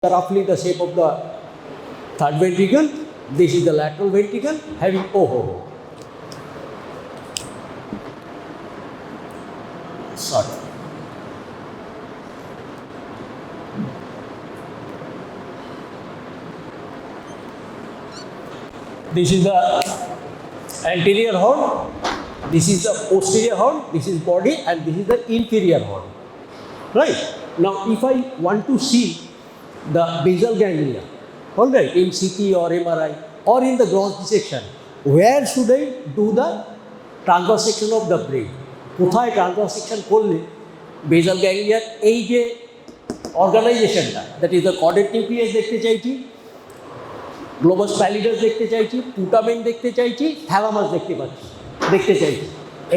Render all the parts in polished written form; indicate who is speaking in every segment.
Speaker 1: roughly the shape of the third ventricle. This is the lateral ventricle having oh. Sorry. This is the anterior horn, this is the posterior horn, this is body, and this is the inferior horn. Right? Now, if I want to see the basal ganglia, all right, in CT or MRI or in the gross dissection, where should I do the transverse section of the brain? কোথায় transverse section করলে basal ganglia এই যে অর্গানাইজেশনটা, that is the caudate nucleus দেখতে চাইছি, Globus Pallidus দেখতে চাইছি, Putamen দেখতে চাইছি, thalamus দেখতে চাইছি,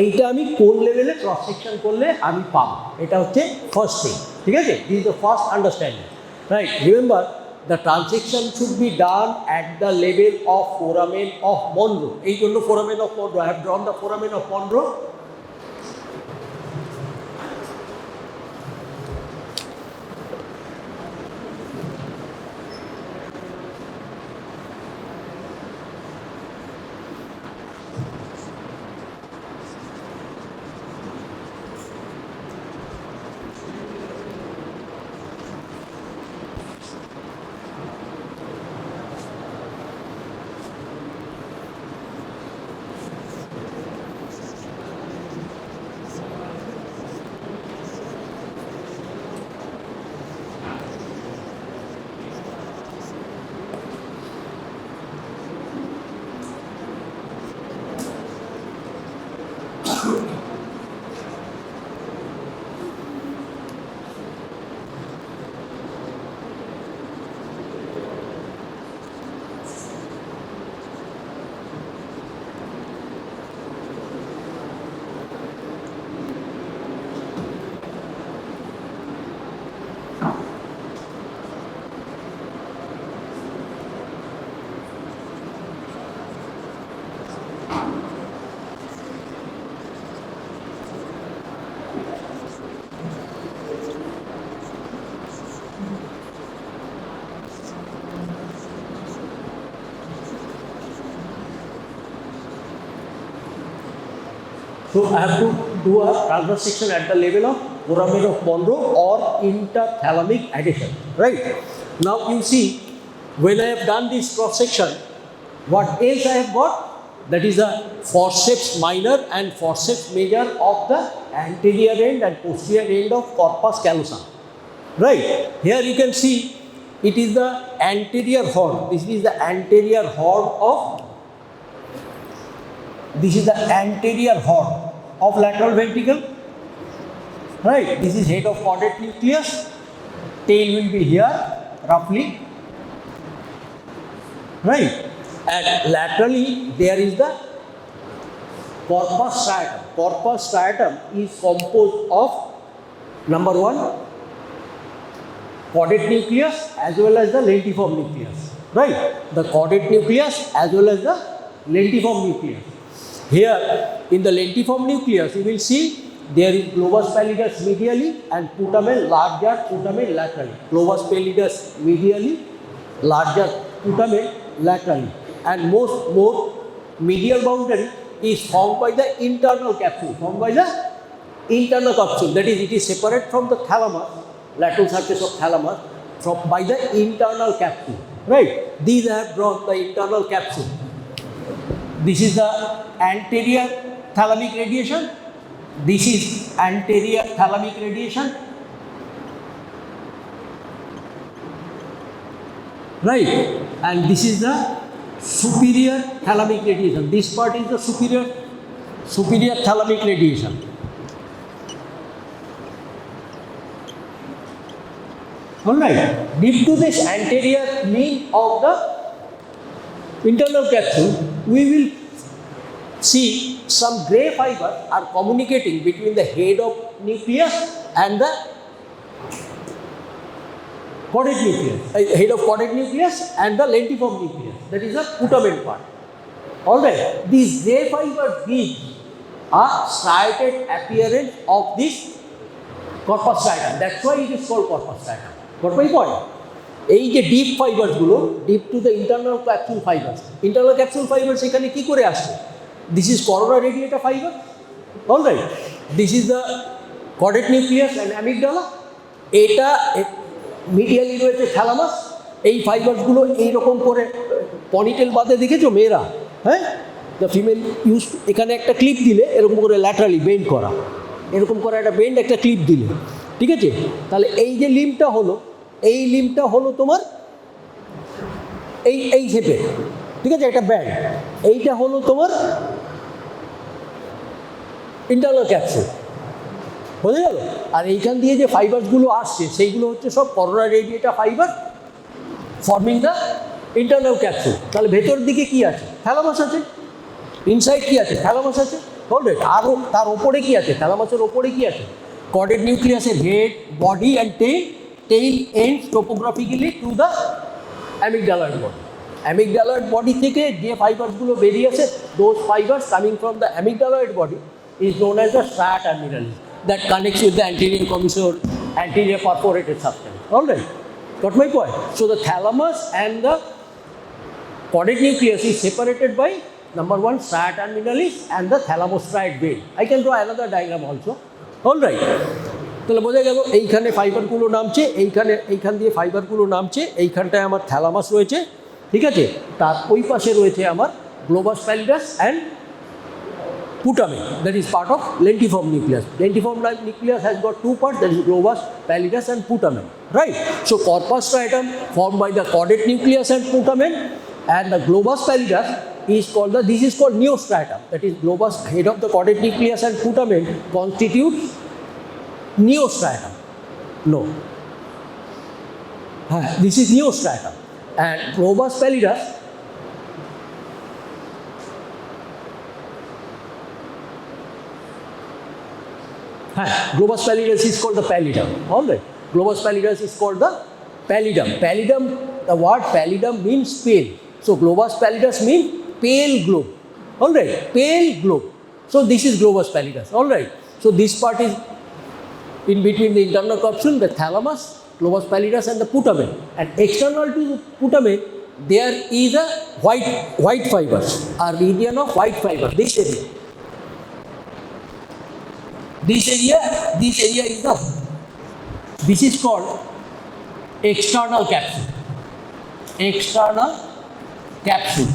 Speaker 1: এইটা আমি কোন লেভেলে ক্রস সেকশন করলে আমি পাবো, এটা হচ্ছে ফার্স্ট থিং। ঠিক আছে, this is the first understanding, right? Remember the transection should be done at the level of foramen of Monro। এই জন্য foramen of Monro, I have drawn the foramen of Monro. So I have to do a transverse section at the level of foramen of Monro or interthalamic adhesion, right? Now you see, when I have done this cross section, what else I have got? That is the forceps minor and forceps major of the anterior end and posterior end of corpus callosum, right? Here you can see it is the anterior horn. This is the anterior horn of lateral ventricle, right? This is head of caudate nucleus, tail will be here roughly, right? And laterally there is the corpus striatum. Corpus striatum is composed of number one, caudate nucleus as well as the lentiform nucleus, right? The caudate nucleus as well as the lentiform nucleus. Here in the lentiform nucleus you will see there is Globus Pallidus medially and Putamen larger, Putamen laterally. Globus Pallidus medially, larger Putamen laterally, and more medial boundary is formed by the internal capsule. That is, it is separate from the thalamus, lateral surface of thalamus, by the internal capsule, right? These I have drawn the internal capsule. This is the anterior thalamic radiation. This is anterior thalamic radiation, right? And this is the superior thalamic radiation. This part is the superior thalamic radiation. All right. Due to this anterior mean of the internal capsule, we will see some gray fibers are communicating between the head of nucleus and the caudate nucleus, head of caudate nucleus and the lentiform nucleus, that is the Putamen part. All right, these gray fibers give a striated appearance of this corpus striatum. That's why it is called corpus striatum. Got my point? এই যে deep ফাইবারসগুলো, deep to the internal capsule fibres, internal capsule fibres এখানে কী করে আসছে? This is corona radiata fibre, alright. This is the caudate nucleus and amygdala. এটা medially রয়েছে thalamus. এই ফাইবারসগুলো এইরকম করে পনিটেল বাঁধে, দেখেছো মেয়েরা? হ্যাঁ, দ্য ফিমেল ইউজ, এখানে একটা ক্লিপ দিলে এরকম করে ল্যাটারালি বেন্ড করা, এরকম করে একটা বেন্ড, একটা ক্লিপ দিলে, ঠিক আছে? তাহলে এই যে লিম্বটা হলো, এই লিম্বটা হলো তোমার এই শেপের, ঠিক আছে, একটা ব্যান্ড। এইটা হলো তোমার ইন্টারনাল ক্যাপসুল, বোঝা গেল? আর এইখান দিয়ে যে ফাইবারসগুলো আসছে সেইগুলো হচ্ছে সব corona radiata fibre forming the internal capsule. তাহলে ভেতরের দিকে কি আছে? থ্যালামাস আছে। ইনসাইড কি আছে? থ্যালামাস আছে, অলরাইট। আরও তার ওপরে কি আছে? থ্যালামাসের ওপরে কি আছে? কডেট নিউক্লিয়াসের head, body and tail ends topographically to the amygdaloid body. Amygdaloid body থেকে যে ফাইবারসগুলো বেরিয়ে আসে, those fibres coming from the amygdaloid body is known as the strat terminalis that connects with the anterior commissure, anterior perforated substance. All right, got my point? So the thalamus and the caudate nucleus is separated by number one strat terminalis and the thalamostriate vein. I can draw another diagram also. All right. তাহলে বোঝা গেল এইখানে ফাইবারগুলো নামছে, এইখান দিয়ে ফাইবারগুলো নামছে, এইখানটায় আমার থ্যালামাস রয়েছে, ঠিক আছে? তার ওই পাশে রয়েছে আমার globus pallidus and Putamen, that is part of lentiform nucleus. Lentiform nucleus has got two parts, that is globus pallidus and putamen, right? So corpus striatum formed by the caudate nucleus and putamen, and the globus pallidus is called this is called neostratum. That is globus, head of the caudate nucleus and putamen constitutes neostratum. No, this is neostratum, and globus pallidus Globus pallidus is called the pallidum. All right. Globus pallidus is called the pallidum. Pallidum, the word pallidum means pale. So globus pallidus means pale globe. All right. Pale globe. So this is globus pallidus. All right. So this part is in between the internal capsule, the thalamus, globus pallidus, and the putamen. And external to the putamen, there is a white fibers, a region of white fiber. This area. This area is this is called external capsule. External capsule.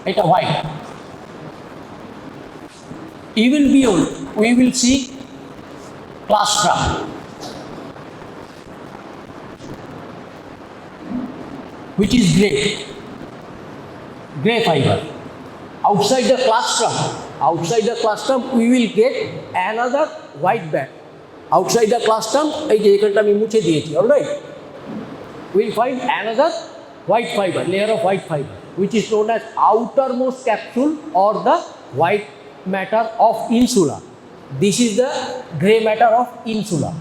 Speaker 1: It's a white. Even beyond, we will see claustrum, which is gray fiber. Outside the claustrum, we will get another white band. Outside the claustrum, all right, we will find another white fiber, layer of white fiber, which is known as outermost capsule or the white matter of insula. This is the grey matter of insula.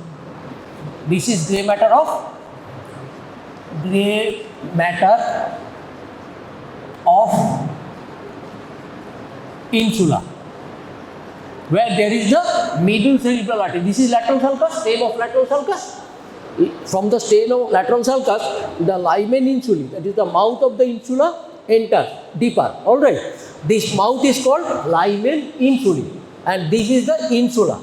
Speaker 1: This is grey matter of insula, where there is the middle cerebral artery. This is lateral sulcus, stem of lateral sulcus. From the stem of lateral sulcus, the Lyman insula, that is the mouth of the insula, enters deeper. All right. This mouth is called Lyman insula, and this is the insula.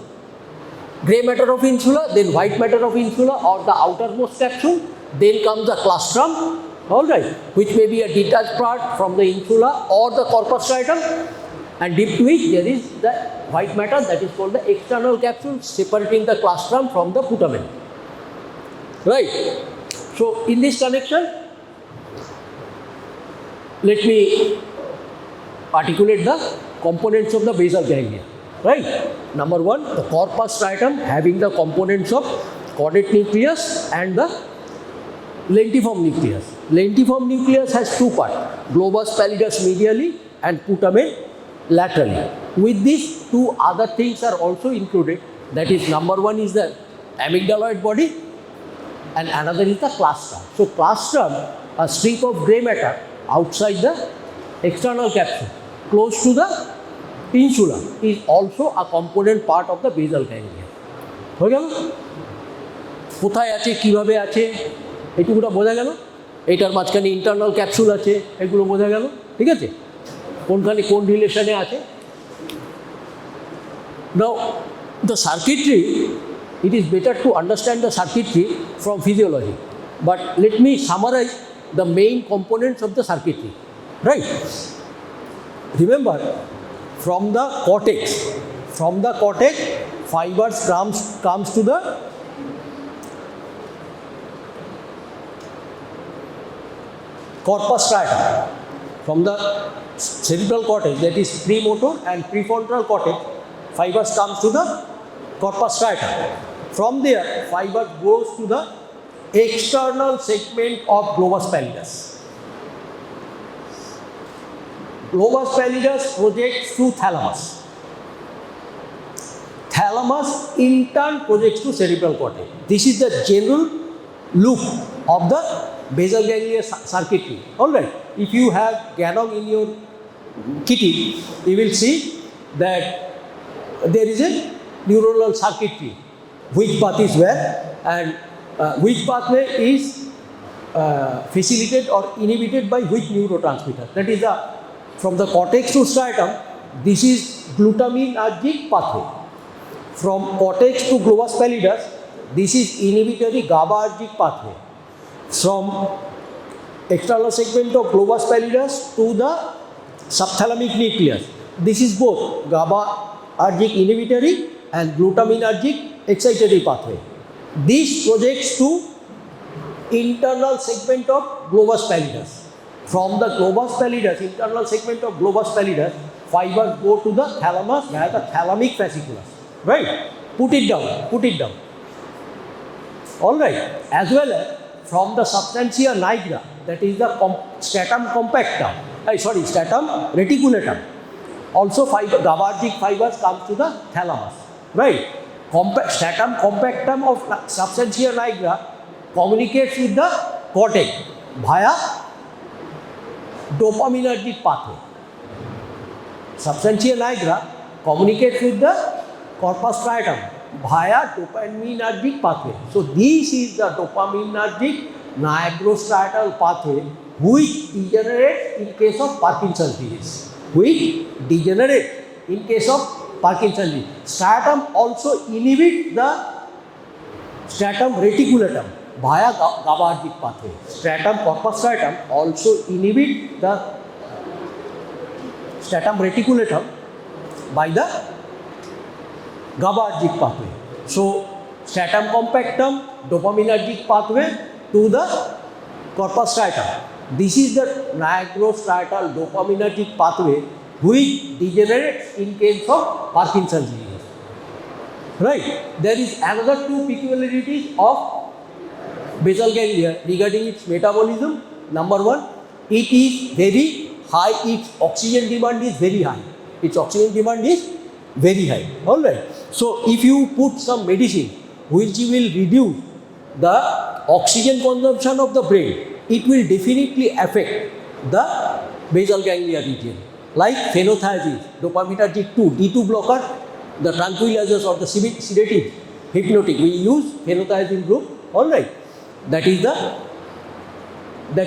Speaker 1: Grey matter of insula, then white matter of insula or the outermost capsule. Then comes the claustrum. All right, which may be a detached part from the insula or the corpus striatum. And deep to it, there is the white matter, that is called the external capsule, separating the claustrum from the putamen. Right. So in this connection, let me articulate the components of the basal ganglia. Right. Number one, the corpus striatum having the components of caudate nucleus and the lentiform nucleus. Lentiform nucleus has two parts, globus pallidus medially and putamen laterally. With these, two other things are also included. That is, number one is the amygdaloid body and another is the claustrum. So claustrum, a strip of grey matter outside the external capsule close to the insula, is also a component part of the basal ganglia. Okay? কোথায় আছে, কীভাবে আছে, এইটুকুটা বোঝা গেল। এইটার মাঝখানে internal capsule আছে, এগুলো বোঝা গেল। ঠিক আছে, কোনখানে কোন রিলেশনে আছে। নাও the circuitry, it is better to understand the circuitry from physiology, but let me summarize the main components of the circuitry, right? Remember, from the cortex fibers comes to the corpus striatum. From the cerebral cortex, that is premotor and prefrontal cortex, fibers comes to the corpus striatum. From there, fiber goes to the external segment of globus pallidus. Globus pallidus projects to thalamus. Thalamus in turn projects to cerebral cortex. This is the general loop of the basal ganglia circuitry. All right. If you have Ganong in your kitty, you will see that there is a neuronal circuitry. Which path is where, and which pathway is facilitated or inhibited by which neurotransmitter. That is the, from the cortex to striatum, this is glutaminergic pathway. From cortex to globus pallidus, this is inhibitory GABAergic pathway. From external segment of globus pallidus to the subthalamic nucleus, this is both GABAergic inhibitory and glutaminergic excitatory pathway. This projects to internal segment of globus pallidus. From the globus pallidus, internal segment of globus pallidus, fibers go to the thalamus via the thalamic fasciculus. Right? Put it down. All right. As well as from the substantia nigra, that is the stratum compactum, stratum reticulatum. Also, GABAergic fibers come to the thalamus. Right? Stratum compactum of substantia nigra communicates with the cortex via dopaminergic pathway. Substantia nigra communicates with the corpus striatum via dopaminergic pathway. So this is the dopaminergic nigrostriatal pathway which degenerates in case of Parkinson's disease. Striatum also inhibits the stratum reticulatum via GABAergic pathway. Corpus striatum also inhibits the stratum reticulatum by the GABAergic pathway. So, stratum compactum, dopaminergic pathway to the corpus striatum. This is the nigrostriatal dopaminergic pathway which degenerates in case of Parkinson's disease. Right? There is another two peculiarities of basal ganglia regarding its metabolism. Number one, it is very high, its oxygen demand is very high. All right. So, if you put some medicine which will reduce the oxygen consumption of the brain, it will definitely affect the basal ganglia region. Like phenothiazine, dopaminergic 2, D2 blocker, the tranquilizers or the sedative, hypnotic, we use phenothiazine group. All right. That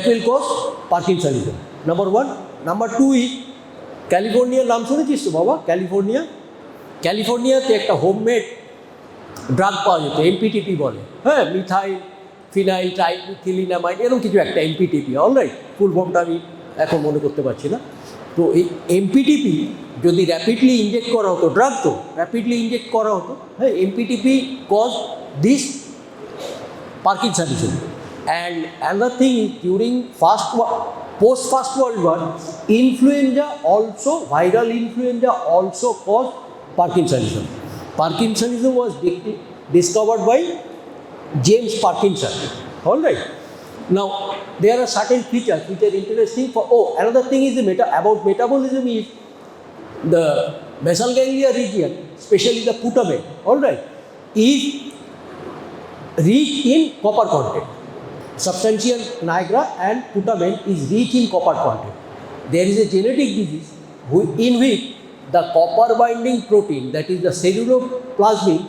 Speaker 1: will cause Parkinsonism. Number one. Number two is California. নাম শুনেছিস তো বাবা? ক্যালিফোর্নিয়াতে একটা homemade drug পাওয়া যেত, এমপিটিপি বলে। হ্যাঁ, methyl phenyl ট্রাইমিথিলিনামাইড এরকম কিছু একটা এমপিটিপি। অলরাইট, ফুল ফর্মটা আমি এখন মনে করতে পারছি না। তো এই এমপিটিপি যদি র্যাপিডলি ইনজেক্ট করা হতো, ড্রাগ তো র্যাপিডলি ইনজেক্ট করা হতো, হ্যাঁ, MPTP cause this Parkinsonism. And another thing is during post-First World War, viral influenza also caused Parkinsonism. Parkinsonism was discovered by James Parkinson. All right. Now, there are certain features which are interesting for. Another thing is about metabolism is the basal ganglia region, especially the putamen. All right, is rich in copper content. Substantia nigra and putamen is rich in copper content. There is a genetic disease in which the copper binding protein, that is the celluloplasmin,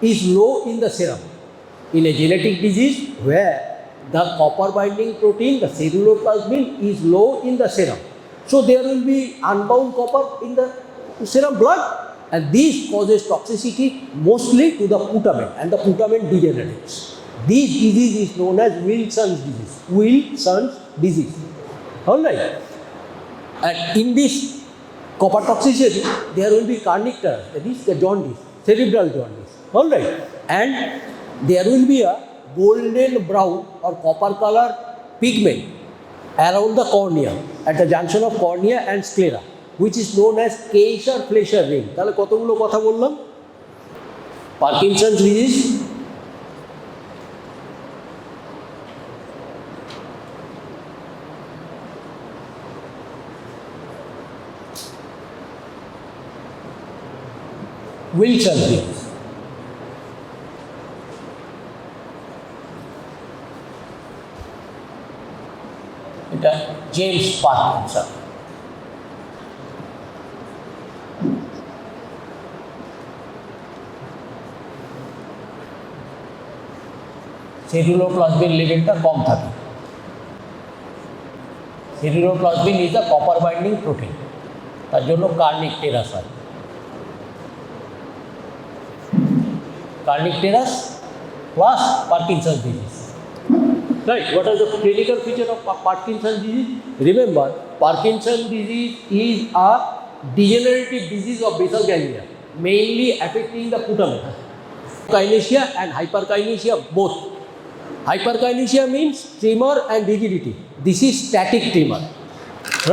Speaker 1: is low in the serum. in a genetic disease where the copper binding protein, the ceruloplasmin, is low in the serum. So there will be unbound copper in the serum blood, and this causes toxicity mostly to the putamen, and the putamen degenerates. This disease is known as Wilson's disease. Wilson's disease. Alright. And in this copper toxicity, there will be carnicterus, that is the jaundice, cerebral jaundice. Alright. And there will be a golden brown or copper color pigment around the cornea, at the junction of cornea and sclera, which is known as Kaiser-Fleischer ring. তাহলে কতগুলো কথা বললাম? Parkinson's disease, Wilson's disease, এটা James Parkinson. Ceruloplasmin লেভেলটা কম থাকে। Ceruloplasmin is a copper binding protein, তার জন্য কার্নিকটেরাস হয়। Carnicterus plus Parkinson's disease. Right, what are the clinical features of Parkinson's disease? Remember, Parkinson's disease is a degenerative disease of basal ganglia, mainly affecting the putamen. Kinesia and hyperkinesia both. Hyperkinesia means tremor and rigidity. This is static tremor,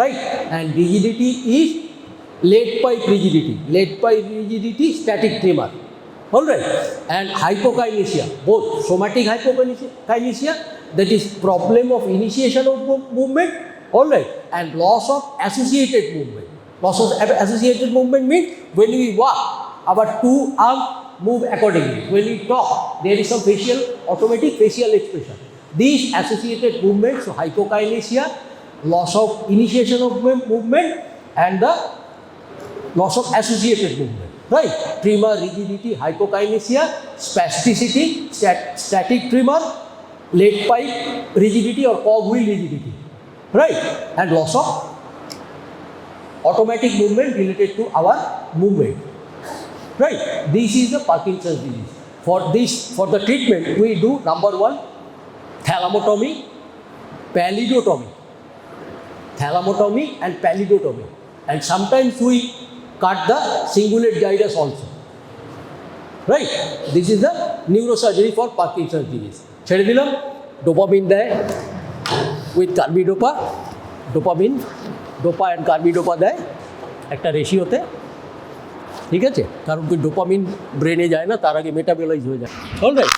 Speaker 1: right? And rigidity is lead pipe rigidity. Lead pipe rigidity, static tremor. Alright, and hypokinesia, both somatic hypokinesia, that is problem of initiation of movement, alright, and loss of associated movement. Loss of associated movement means when we walk, our two arms move accordingly. When we talk, there is some automatic facial expression. These associated movements, so hypokinesia, loss of initiation of movement, and the loss of associated movement. Right, tremor, rigidity, hypokinesia, spasticity, static tremor, lead pipe rigidity or cogwheel rigidity, right, and loss of automatic movement related to our movement, right. This is the Parkinson's disease. For the treatment, we do number one, thalamotomy, and pallidotomy, and sometimes we cut the cingulate gyrus also, right. This is the neurosurgery for Parkinson's disease. ছেড়ে দিলাম, dopamine দেয় with carbidopa, dopa and carbidopa দেয় একটা রেশিওতে, ঠিক আছে, কারণ কি dopamine ব্রেনে যায় না, তার আগে মেটাবলাইজ হয়ে যায়। অলরাইট।